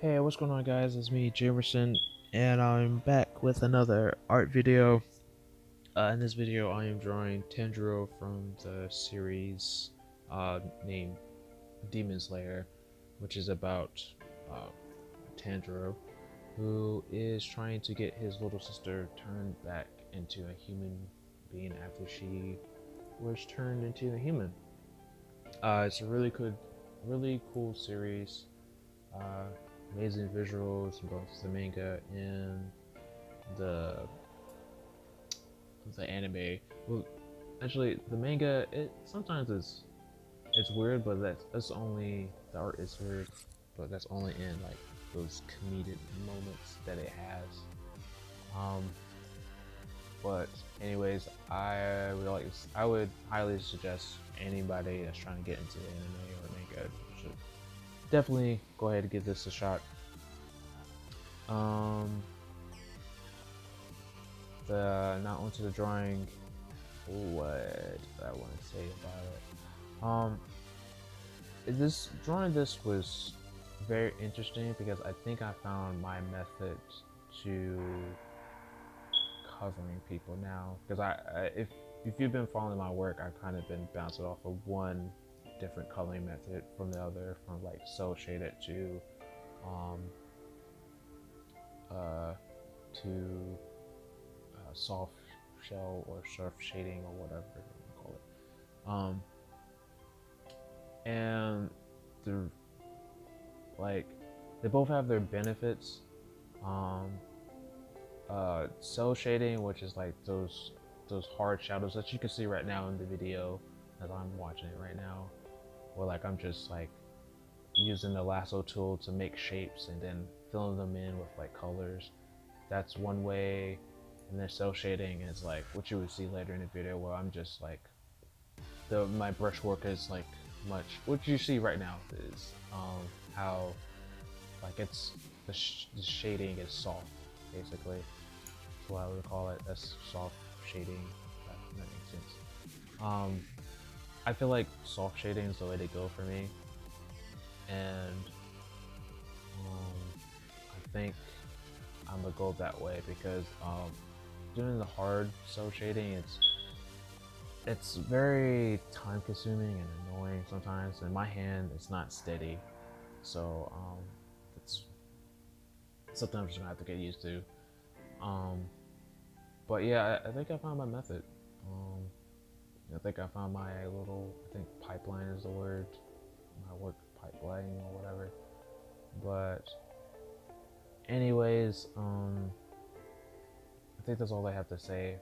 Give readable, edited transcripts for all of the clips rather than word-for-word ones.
Hey, what's going on, guys? It's me, Jamerson, and I'm back with another art video. In this video, I am drawing Tanjirou from the series named Demon Slayer, which is about uh, Tanjirou, who is trying to get his little sister turned back into a human being after she was turned into a human. It's a really cool series. Uh, Amazing visuals in both the manga and the the anime. Well, actually, the manga it sometimes it's weird, but that's only the art is weird, but that's only in like those comedic moments that it has. Um, but anyways, I would highly suggest anybody that's trying to get into anime or manga should definitely go ahead and give this a shot. Um, Not onto the drawing. What I want to say about it. This drawing this was very interesting because I think I found my method to covering people now. Because if you've been following my work, I've kind of been bouncing off of one different coloring method from the other, from like cell shaded um uh to soft shell or surf shading or whatever you call it. And the like they both have their benefits. Um, Cell shading, which is like those hard shadows that you can see right now in the video as I'm watching it right now, or like I'm just like using the lasso tool to make shapes and then filling them in with like colors. That's one way. And then cell shading is like what you would see later in the video where I'm just like my brushwork is like much what you see right now is how like the shading is soft basically. That's what I would call it. That's soft shading. That makes sense. I feel like soft shading is the way to go for me, and I think I'm gonna go that way because doing the hard cell shading, it's very time consuming and annoying sometimes, and my hand is not steady, so it's something I'm just gonna have to get used to. Um, but yeah, I think I found my method. Um, I think I found my little, I think pipeline is the word, my work pipeline or whatever. But anyways, I think that's all I have to say.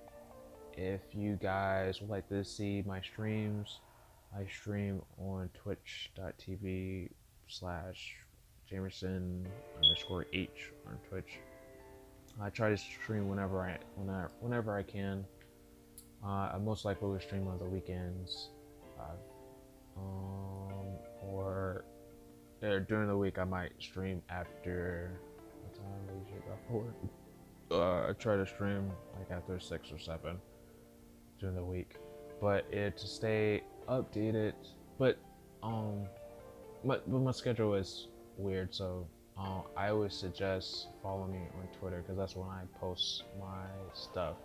If you guys would like to see my streams, I stream on twitch.tv/Jamerson_H on Twitch. I try to stream whenever I can. I most likely will stream on the weekends, or during the week. I might stream after what time I usually got for work. I try to stream like after 6 or 7 during the week, but to stay updated. But um, my schedule is weird, so I would suggest follow me on Twitter because that's when I post my stuff.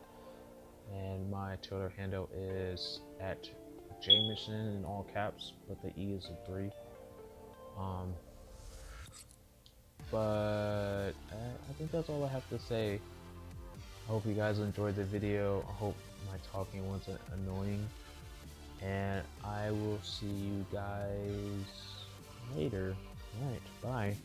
And my Twitter handle is at Jameson in all caps, but the E is a 3. Um, but I think that's all I have to say. I hope you guys enjoyed the video. I hope my talking wasn't annoying. And I will see you guys later. Alright, bye.